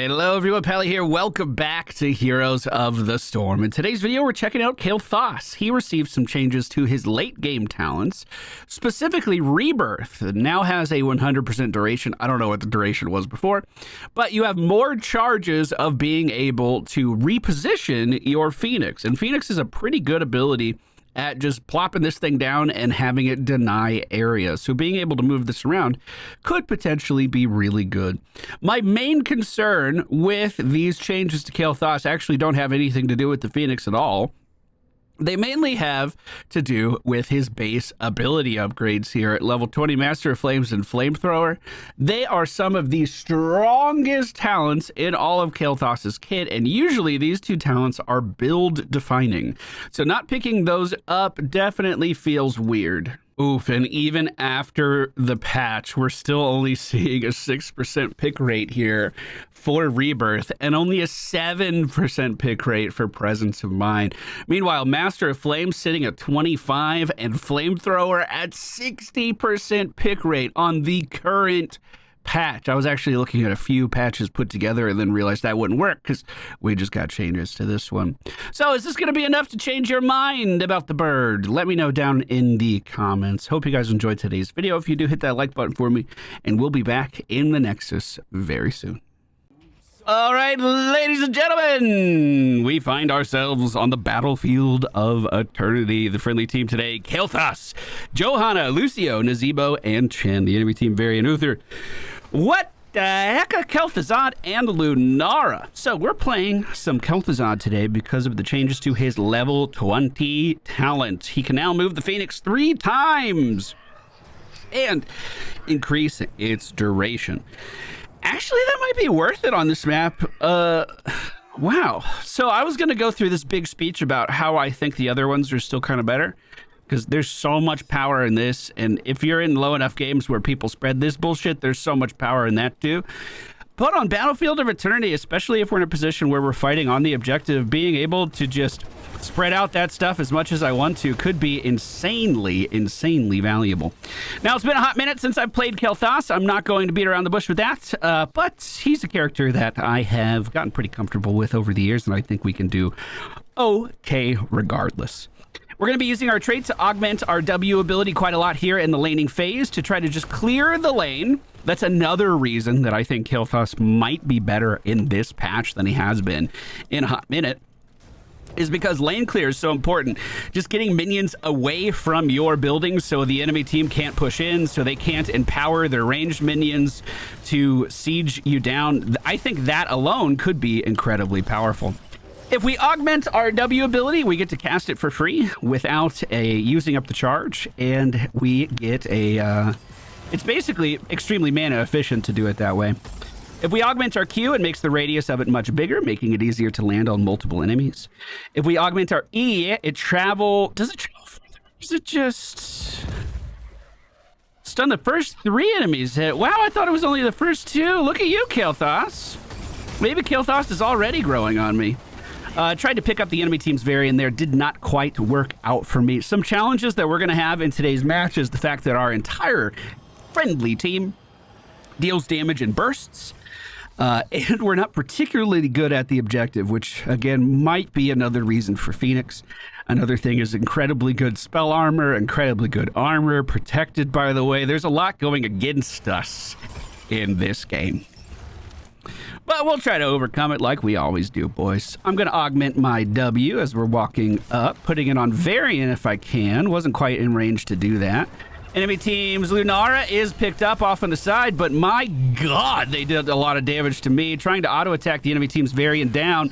Hello everyone, Pally here. Welcome back to Heroes of the Storm. In today's video, we're checking out Kael'Thas. He received some changes to his late game talents, specifically Rebirth. It now has a 100% duration. I don't know what the duration was before, but you have more charges of being able to reposition your Phoenix. And Phoenix is a pretty good ability at just plopping this thing down and having it deny areas. So being able to move this around could potentially be really good. My main concern with these changes to Kael'Thas actually don't have anything to do with the Phoenix at all. They mainly have to do with his base ability upgrades here at level 20 Master of Flames and Flamethrower. They are some of the strongest talents in all of Kael'Thas's kit, and usually these two talents are build defining. So not picking those up definitely feels weird. Oof, and even after the patch, we're still only seeing a 6% pick rate here for Rebirth and only a 7% pick rate for Presence of Mind. Meanwhile, Master of Flames sitting at 25 and Flamethrower at 60% pick rate on the current patch. I was actually looking at a few patches put together and then realized that wouldn't work because we just got changes to this one. So is this going to be enough to change your mind about the bird? Let me know down in the comments. Hope you guys enjoyed today's video. If you do, hit that like button for me, and we'll be back in the Nexus very soon. All right, ladies and gentlemen, we find ourselves on the battlefield of eternity. The friendly team today, Kael'Thas, Johanna, Lucio, Nazebo, and Chen. The enemy team, Vari and Uther. What the heck are Kael'Thas and Lunara? So we're playing some Kael'Thas today because of the changes to his level 20 talent. He can now move the Phoenix 3 times and increase its duration. Actually, that might be worth it on this map. Wow. So I was going to go through this big speech about how I think the other ones are still kind of better, because there's so much power in this, and if you're in low enough games where people spread this bullshit, there's so much power in that too. But on Battlefield of Eternity, especially if we're in a position where we're fighting on the objective, being able to just spread out that stuff as much as I want to could be insanely valuable. Now, it's been a hot minute since I've played Kael'Thas. I'm not going to beat around the bush with that, but he's a character that I have gotten pretty comfortable with over the years, and I think we can do okay regardless. We're going to be using our trait to augment our W ability quite a lot here in the laning phase to try to just clear the lane. That's another reason that I think Kael'Thas might be better in this patch than he has been in a hot minute, is because lane clear is so important. Just getting minions away from your buildings so the enemy team can't push in, so they can't empower their ranged minions to siege you down. I think that alone could be incredibly powerful. If we augment our W ability, we get to cast it for free without using up the charge, and we get it's basically extremely mana efficient to do it that way. If we augment our Q, it makes the radius of it much bigger, making it easier to land on multiple enemies. If we augment our E, does it travel further? Does it just stun the first 3 enemies hit? Wow, I thought it was only the first 2. Look at you, Kael'Thas. Maybe Kael'Thas is already growing on me. Tried to pick up the enemy team's variant there, did not quite work out for me. Some challenges that we're going to have in today's match is the fact that our entire friendly team deals damage in bursts, and we're not particularly good at the objective, which again might be another reason for Phoenix. Another thing is incredibly good spell armor, incredibly good armor, protected, by the way. There's a lot going against us in this game. But we'll try to overcome it like we always do, boys. I'm going to augment my W as we're walking up, putting it on Variant if I can. Wasn't quite in range to do that. Enemy team's Lunara is picked up off on the side, but my God, they did a lot of damage to me. Trying to auto-attack the enemy team's Variant down.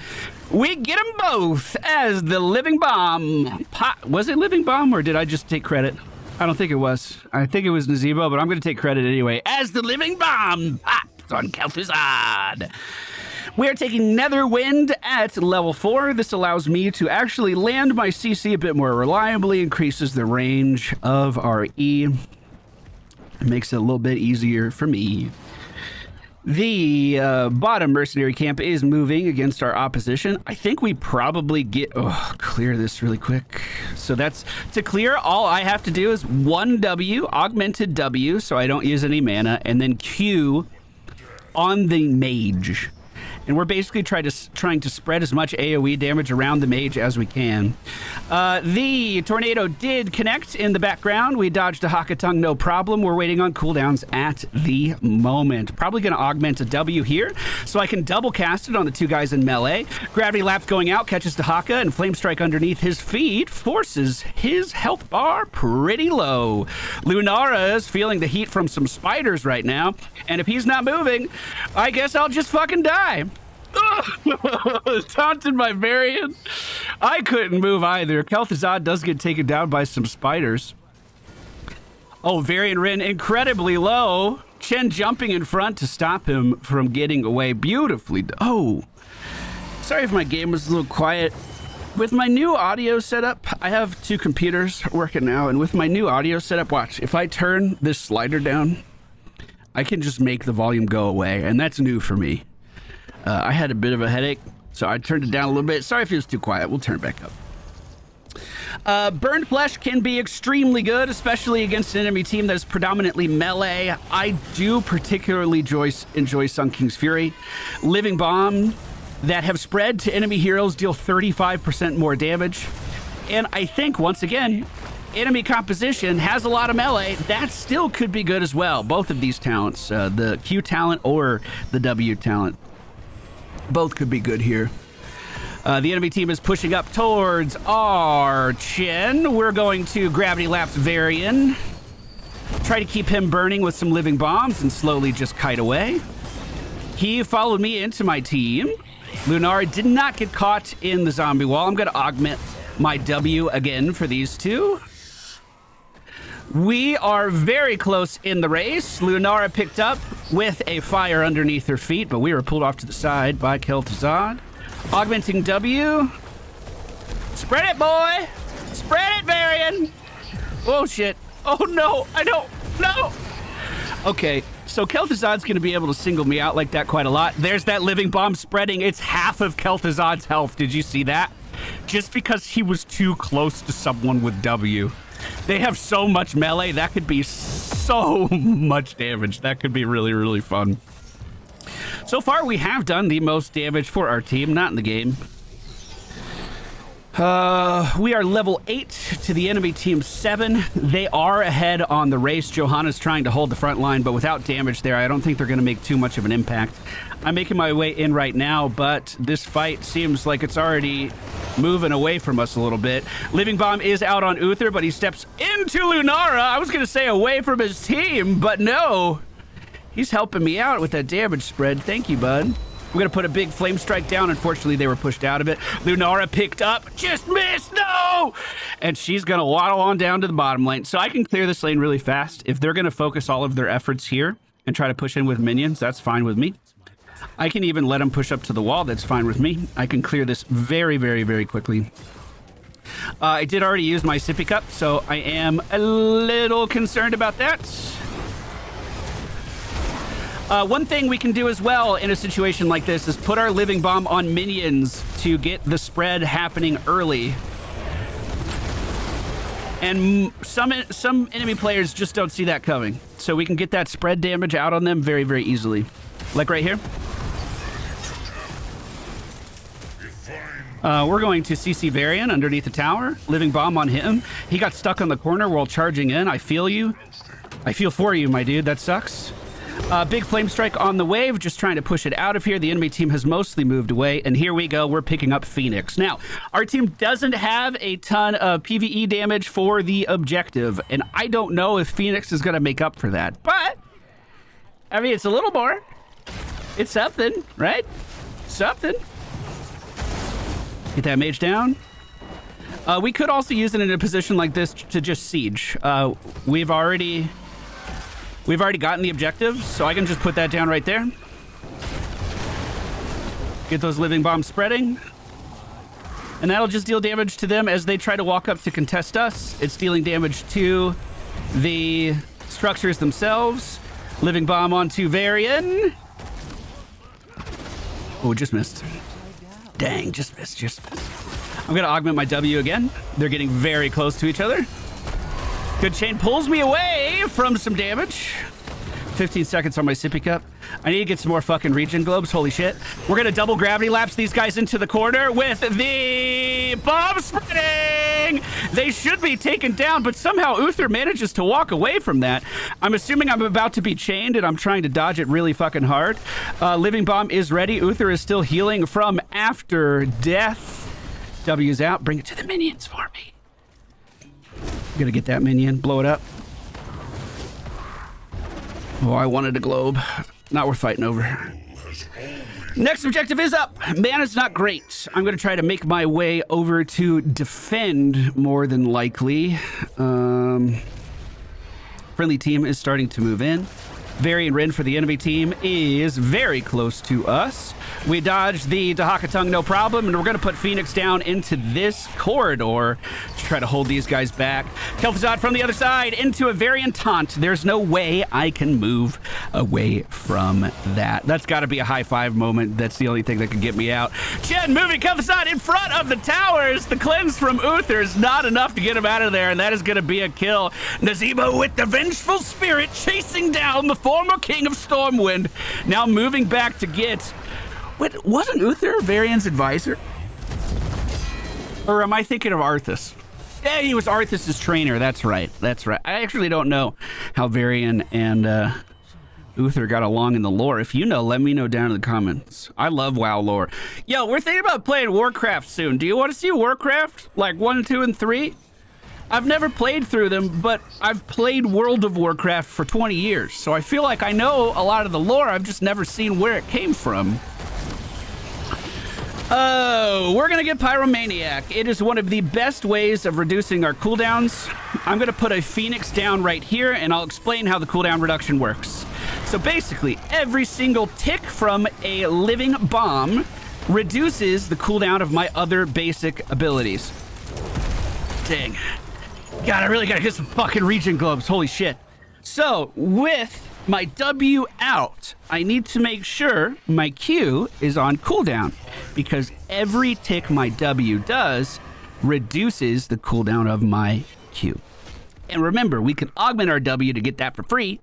We get them both as the Living Bomb. Was it Living Bomb, or did I just take credit? I don't think it was. I think it was Nazebo, but I'm going to take credit anyway. As the Living Bomb on Kael'Thas. We are taking Netherwind at level 4. This allows me to actually land my CC a bit more reliably, increases the range of our E. It makes it a little bit easier for me. The bottom mercenary camp is moving against our opposition. I think we probably get... Oh, clear this really quick. So that's... To clear, all I have to do is 1 W, augmented W, so I don't use any mana, and then Q on the mage. And we're basically trying to spread as much AoE damage around the mage as we can. The tornado did connect in the background. We dodged a Hakatung, no problem. We're waiting on cooldowns at the moment. Probably going to augment a W here, so I can double cast it on the two guys in melee. Gravity Lapse going out, catches the Haka, and Flame Strike underneath his feet forces his health bar pretty low. Lunara is feeling the heat from some spiders right now, and if he's not moving, I guess I'll just fucking die. Taunted by Varian. I couldn't move either. Kael'Thas does get taken down by some spiders. Oh, Varian Rin incredibly low. Chen jumping in front to stop him from getting away beautifully. Oh, sorry if my game was a little quiet. With my new audio setup, I have two computers working now, and with my new audio setup, watch, if I turn this slider down, I can just make the volume go away, and that's new for me. I had a bit of a headache, so I turned it down a little bit. Sorry if it was too quiet. We'll turn it back up. Burned Flesh can be extremely good, especially against an enemy team that is predominantly melee. I do particularly enjoy Sun King's Fury. Living Bomb that have spread to enemy heroes deal 35% more damage. And I think, once again, enemy composition has a lot of melee. That still could be good as well. Both of these talents, the Q talent or the W talent. Both could be good here. The enemy team is pushing up towards our Chen. We're going to Gravity Lapse Varian. Try to keep him burning with some living bombs and slowly just kite away. He followed me into my team. Lunara did not get caught in the zombie wall. I'm going to augment my W again for these two. We are very close in the race. Lunara picked up with a fire underneath her feet, but we were pulled off to the side by Kael'Thas. Augmenting W. Spread it, boy! Spread it, Varian! Oh, shit. Oh, no. I don't. No! Okay, so Kael'Thas's going to be able to single me out like that quite a lot. There's that living bomb spreading. It's half of Kael'Thas's health. Did you see that? Just because he was too close to someone with W. They have so much melee. That could be so much damage. That could be really, really fun. So far, we have done the most damage for our team, not in the game. We are level 8 to the enemy team 7. They are ahead on the race. Johanna's trying to hold the front line, but without damage there, I don't think they're going to make too much of an impact. I'm making my way in right now, but this fight seems like it's already moving away from us a little bit. Living Bomb is out on Uther, but he steps into Lunara. I was going to say away from his team, but no. He's helping me out with that damage spread. Thank you, bud. We're going to put a big flame strike down. Unfortunately, they were pushed out of it. Lunara picked up. Just missed. No! And she's going to waddle on down to the bottom lane. So I can clear this lane really fast. If they're going to focus all of their efforts here and try to push in with minions, that's fine with me. I can even let them push up to the wall. That's fine with me. I can clear this very, very, very quickly. I did already use my sippy cup, so I am a little concerned about that. One thing we can do as well in a situation like this is put our living bomb on minions to get the spread happening early. And some enemy players just don't see that coming. So we can get that spread damage out on them very, very easily. Like right here. We're going to CC Varian underneath the tower. Living bomb on him. He got stuck on the corner while charging in. I feel you. I feel for you, my dude. That sucks. Big flame strike on the wave, just trying to push it out of here. The enemy team has mostly moved away, and here we go. We're picking up Phoenix. Now, our team doesn't have a ton of PvE damage for the objective, and I don't know if Phoenix is going to make up for that. But, I mean, it's a little more. It's something, right? Something. Get that mage down. We could also use it in a position like this to just siege. We've already gotten the objective, so I can just put that down right there. Get those living bombs spreading. And that'll just deal damage to them as they try to walk up to contest us. It's dealing damage to the structures themselves. Living bomb onto Varian. Oh, just missed. Dang, just missed. I'm going to augment my W again. They're getting very close to each other. Good chain pulls me away from some damage. 15 seconds on my sippy cup. I need to get some more fucking regen globes. Holy shit. We're going to double gravity lapse these guys into the corner with the bomb spreading. They should be taken down, but somehow Uther manages to walk away from that. I'm assuming I'm about to be chained, and I'm trying to dodge it really fucking hard. Living bomb is ready. Uther is still healing from after death. W's out. Bring it to the minions for me. I'm going to get that minion. Blow it up. Oh, I wanted a globe. Not worth fighting over. Next objective is up. Mana's not great. I'm going to try to make my way over to defend more than likely. Friendly team is starting to move in. Varian Rin for the enemy team is very close to us. We dodged the Dahakatung no problem, and we're going to put Phoenix down into this corridor to try to hold these guys back. Kael'Thas from the other side into a Varian taunt. There's no way I can move away from that. That's got to be a high five moment. That's the only thing that could get me out. Chen moving Kael'Thas in front of the towers. The cleanse from Uther is not enough to get him out of there, and that is going to be a kill. Nazebo with the vengeful spirit chasing down the former king of Stormwind. Now moving back to get... Wait, wasn't Uther Varian's advisor? Or am I thinking of Arthas? Yeah, he was Arthas's trainer. That's right. That's right. I actually don't know how Varian and Uther got along in the lore. If you know, let me know down in the comments. I love WoW lore. Yo, we're thinking about playing Warcraft soon. Do you want to see Warcraft? Like 1, 2, and 3? I've never played through them, but I've played World of Warcraft for 20 years. So I feel like I know a lot of the lore. I've just never seen where it came from. Oh, we're going to get Pyromaniac. It is one of the best ways of reducing our cooldowns. I'm going to put a Phoenix down right here, and I'll explain how the cooldown reduction works. So basically, every single tick from a living bomb reduces the cooldown of my other basic abilities. Dang. God, I really got to get some fucking regen globes. Holy shit. So, with my W out, I need to make sure my Q is on cooldown, because every tick my W does reduces the cooldown of my Q. And remember, we can augment our W to get that for free,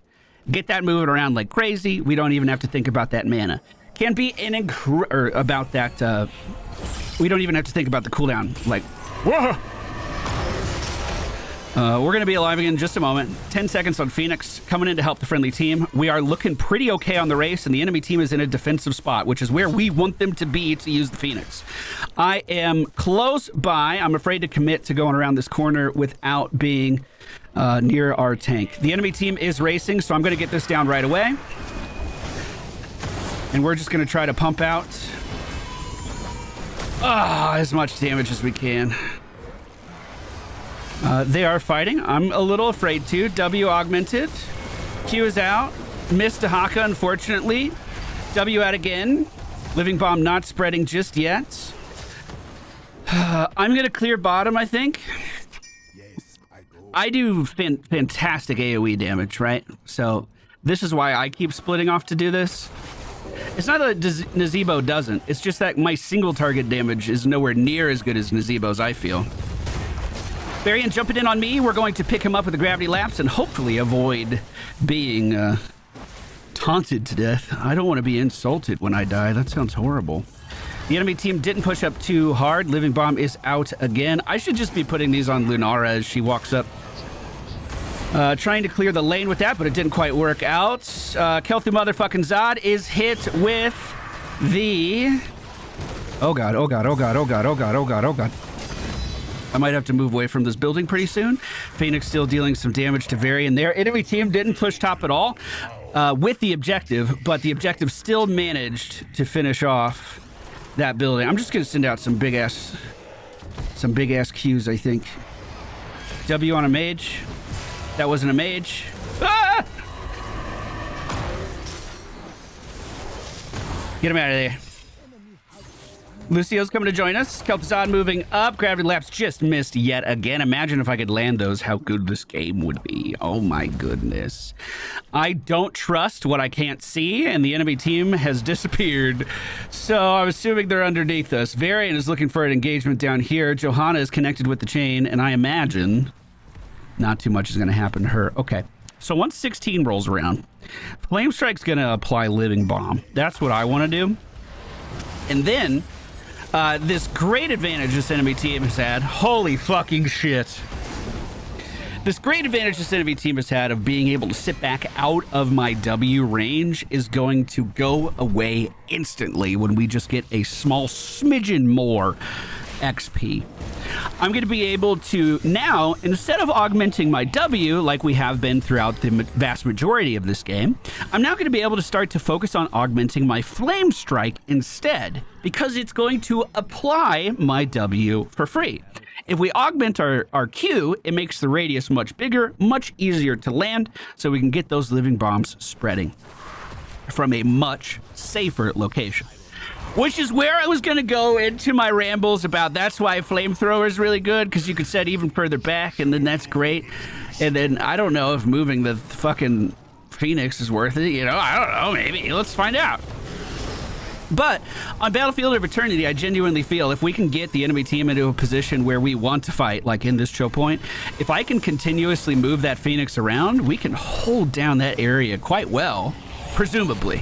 get that moving around like crazy. We don't even have to think about that mana. Can't be about that. We don't even have to think about the cooldown. Like, whoa. We're going to be alive again in just a moment. 10 seconds on Phoenix, coming in to help the friendly team. We are looking pretty okay on the race, and the enemy team is in a defensive spot, which is where we want them to be to use the Phoenix. I am close by. I'm afraid to commit to going around this corner without being near our tank. The enemy team is racing, so I'm going to get this down right away. And we're just going to try to pump out as much damage as we can. They are fighting. I'm a little afraid to. W augmented. Q is out. Missed Dahaka, unfortunately. W out again. Living bomb not spreading just yet. I'm going to clear bottom, I think. I do fantastic AoE damage, right? So this is why I keep splitting off to do this. It's not that Nazebo doesn't. It's just that my single target damage is nowhere near as good as Nazebo's, I feel. Varian jumping in on me. We're going to pick him up with a gravity lapse and hopefully avoid being taunted to death. I don't want to be insulted when I die. That sounds horrible. The enemy team didn't push up too hard. Living bomb is out again. I should just be putting these on Lunara as she walks up. Trying to clear the lane with that, but it didn't quite work out. Kael'Thas motherfucking Zod is hit with the... Oh god, oh god, oh god, oh god, oh god, oh god, oh god. I might have to move away from this building pretty soon. Phoenix still dealing some damage to Varian there. Enemy team didn't push top at all with the objective, but the objective still managed to finish off that building. I'm just going to send out some big ass Qs, I think. W on a mage. That wasn't a mage. Ah! Get him out of there. Lucio's coming to join us. Kael'Thas moving up. Gravity Lapse just missed yet again. Imagine if I could land those, how good this game would be. Oh my goodness. I don't trust what I can't see, and the enemy team has disappeared. So I'm assuming they're underneath us. Varian is looking for an engagement down here. Johanna is connected with the chain, and I imagine not too much is going to happen to her. Okay. So once 16 rolls around, Flame Strike's going to apply Living Bomb. That's what I want to do. And then, this great advantage this enemy team has had. Holy fucking shit. This great advantage this enemy team has had of being able to sit back out of my W range is going to go away instantly when we just get a small smidgen more XP. I'm going to be able to now, instead of augmenting my W like we have been throughout the vast majority of this game, I'm now going to be able to start to focus on augmenting my Flame Strike instead, because it's going to apply my W for free. If we augment our Q, it makes the radius much bigger, much easier to land, so we can get those living bombs spreading from a much safer location. Which is where I was going to go into my rambles about that's why flamethrower is really good, because you can set even further back, and then that's great. And then I don't know if moving the fucking Phoenix is worth it. You know, I don't know, maybe. Let's find out. But on Battlefield of Eternity, I genuinely feel if we can get the enemy team into a position where we want to fight, like in this choke point, if I can continuously move that Phoenix around, we can hold down that area quite well, presumably.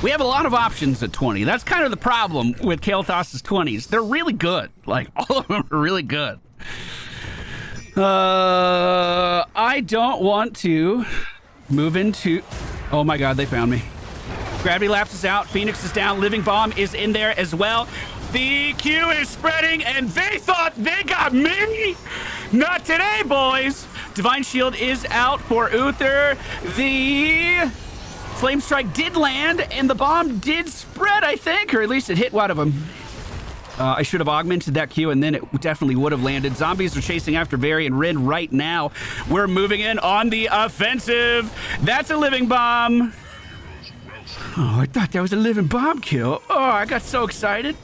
We have a lot of options at 20. That's kind of the problem with Kael'Thas' 20s. They're really good. Like, all of them are really good. I don't want to move into... Oh my god, they found me. Gravity Lapse is out. Phoenix is down. Living Bomb is in there as well. The Q is spreading, and they thought they got me? Not today, boys. Divine Shield is out for Uther. The... Flame Strike did land, and the bomb did spread, I think, or at least it hit one of them. I should have augmented that Q, and then it definitely would have landed. Zombies are chasing after Barry and Rin right now. We're moving in on the offensive. That's a living bomb. Oh, I thought that was a living bomb kill. Oh, I got so excited.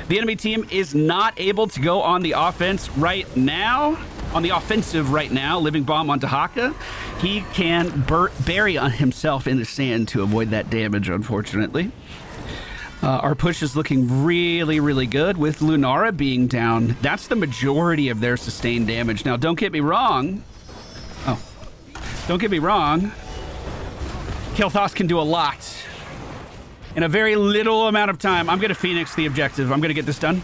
The enemy team is not able to go on the offense right now. On the offensive right now, living bomb onto Haka. He can bury on himself in the sand to avoid that damage, unfortunately. Our push is looking really, really good with Lunara being down. That's the majority of their sustained damage. Now, don't get me wrong. Oh, don't get me wrong. Kael'Thas can do a lot in a very little amount of time. I'm going to Phoenix the objective. I'm going to get this done.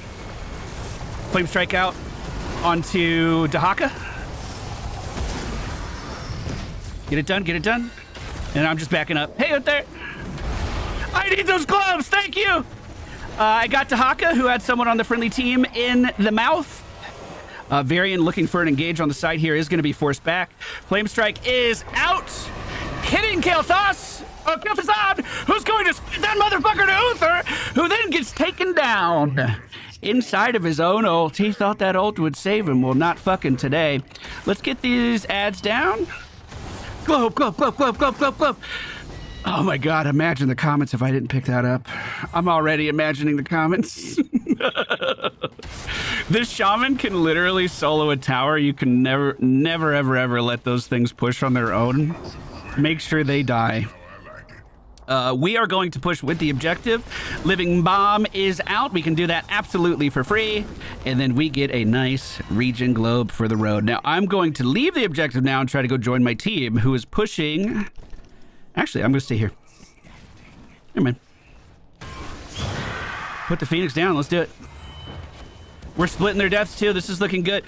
Flame Strike out onto Dahaka. Get it done, get it done. And I'm just backing up. Hey, out there. I need those gloves, thank you. I got Dahaka, who had someone on the friendly team in the mouth. Varian looking for an engage on the side here is going to be forced back. Flame Strike is out. Hitting Kael'Thas. Kael'Thas, who's going to spit that motherfucker to Uther, who then gets taken down. Inside of his own ult. He thought that ult would save him. Well, not fucking today. Let's get these ads down. Globe, globe, globe, globe, globe, globe, globe. Oh my god, imagine the comments if I didn't pick that up. I'm already imagining the comments. This shaman can literally solo a tower. You can never, ever, ever let those things push on their own. Make sure they die. We are going to push with the objective. Living Bomb is out. We can do that absolutely for free. And then we get a nice region globe for the road. Now, I'm going to leave the objective now and try to go join my team, who is pushing... Actually, I'm going to stay here. Never mind. Put the Phoenix down. Let's do it. We're splitting their deaths, too. This is looking good.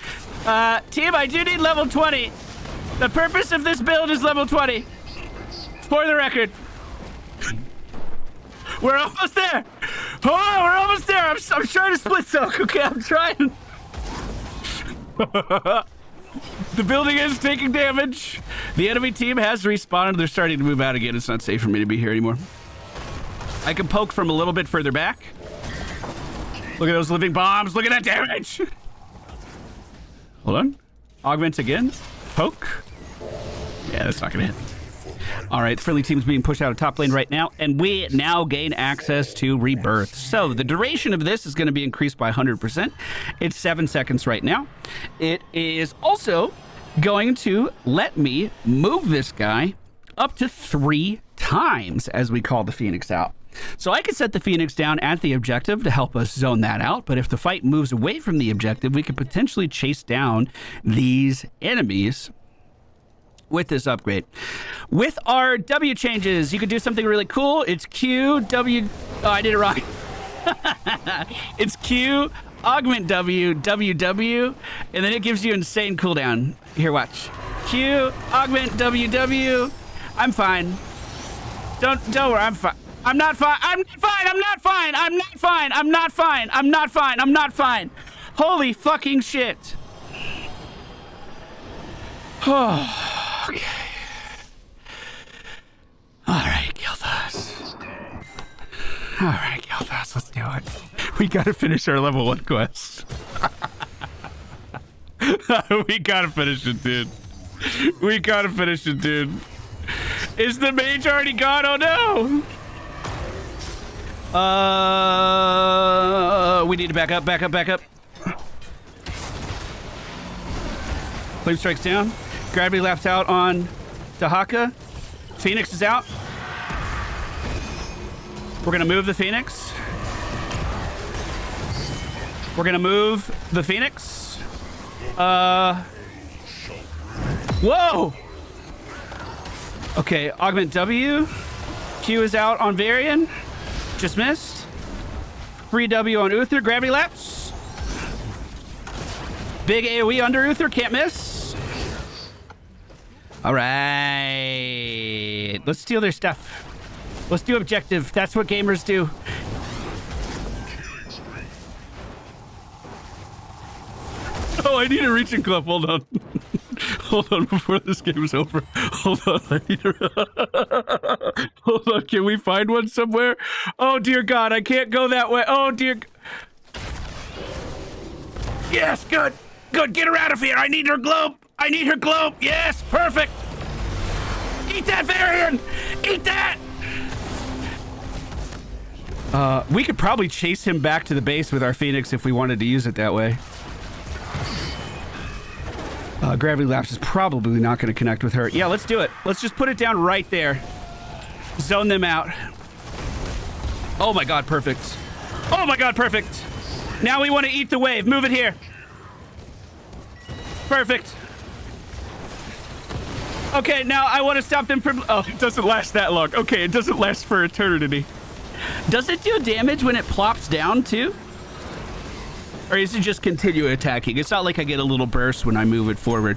Team, I do need level 20. The purpose of this build is level 20. For the record. We're almost there. Hold on, we're almost there. I'm trying to split soak. Okay, I'm trying. The building is taking damage. The enemy team has respawned. They're starting to move out again. It's not safe for me to be here anymore. I can poke from a little bit further back. Look at those living bombs. Look at that damage. Hold on. Augment again. Poke. Yeah, that's not going to hit. All right, the friendly team's being pushed out of top lane right now, and we now gain access to Rebirth. So the duration of this is going to be increased by 100%. It's 7 seconds right now. It is also going to let me move this guy up to 3 times as we call the Phoenix out. So I could set the Phoenix down at the objective to help us zone that out, but if the fight moves away from the objective, we could potentially chase down these enemies with this upgrade. With our W changes, you can do something really cool. It's Q, W... Oh, I did it wrong. It's Q, augment W, WW, and then it gives you insane cooldown. Here, watch. Q, augment WW. I'm fine. Don't worry, I'm fine. I'm not fine. I'm fine. I'm not fine. I'm not fine. I'm not fine. I'm not fine. I'm not fine. Holy fucking shit. Oh, okay. All right, Kael'Thas. All right, Kael'Thas, let's do it. We gotta finish our level 1 quest. We gotta finish it, dude. We gotta finish it, dude. Is the mage already gone? Oh no! We need to back up, back up, back up. Flame strikes down. Gravity laps out on Dahaka. Phoenix is out. We're gonna move the Phoenix. We're gonna move the Phoenix. Whoa! Okay, augment W. Q is out on Varian. Just missed. Free W on Uther. Gravity laps. Big AoE under Uther. Can't miss. All right. Let's steal their stuff. Let's do objective. That's what gamers do. Oh, I need a reaching club. Hold on. Hold on before this game is over. Hold on. I need a... Hold on. Can we find one somewhere? Oh, dear God. I can't go that way. Oh, dear. Yes, good. Good. Get her out of here. I need her globe. I need her globe. Yes, perfect. Eat that, Varian. Eat that. We could probably chase him back to the base with our Phoenix if we wanted to use it that way. Gravity Lapse is probably not going to connect with her. Yeah, let's do it. Let's just put it down right there. Zone them out. Oh my God, perfect. Oh my God, perfect. Now we want to eat the wave. Move it here. Perfect. Okay, now I want to stop them from... Oh, it doesn't last that long. Okay, it doesn't last for eternity. Does it do damage when it plops down too? Or is it just continue attacking? It's not like I get a little burst when I move it forward.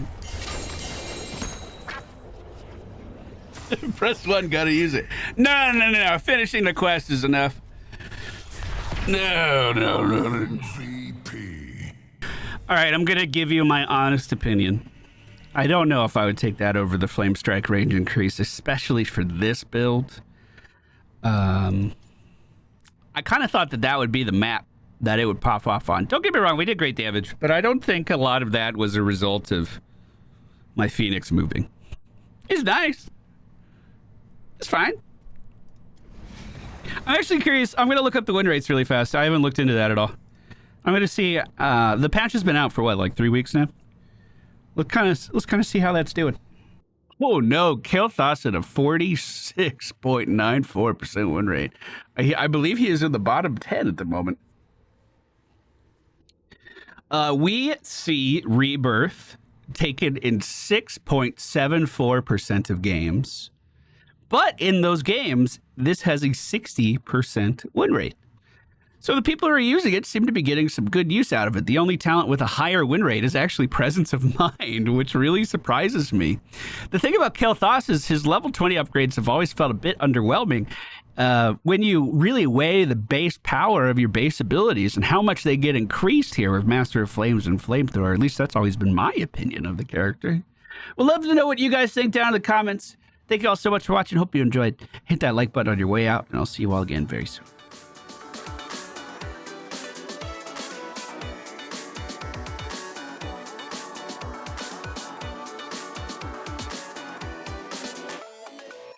Press 1, gotta use it. No, no, no, no. Finishing the quest is enough. No, no, no, no. MVP. All right, I'm gonna give you my honest opinion. I don't know if I would take that over the Flame Strike range increase, especially for this build. I kind of thought that that would be the map that it would pop off on. Don't get me wrong, we did great damage, but I don't think a lot of that was a result of my Phoenix moving. It's nice. It's fine. I'm actually curious. I'm going to look up the win rates really fast. I haven't looked into that at all. I'm going to see. The patch has been out for what, like 3 weeks now? Let's kind of see how that's doing. Oh no, Kael'Thas at a 46.94% win rate. I believe he is in the bottom 10 at the moment. We see Rebirth taken in 6.74% of games. But in those games, this has a 60% win rate. So the people who are using it seem to be getting some good use out of it. The only talent with a higher win rate is actually Presence of Mind, which really surprises me. The thing about Kael'Thas is his level 20 upgrades have always felt a bit underwhelming. When you really weigh the base power of your base abilities and how much they get increased here with Master of Flames and Flamethrower, at least that's always been my opinion of the character. We'd love to know what you guys think down in the comments. Thank you all so much for watching. Hope you enjoyed. Hit that like button on your way out, and I'll see you all again very soon.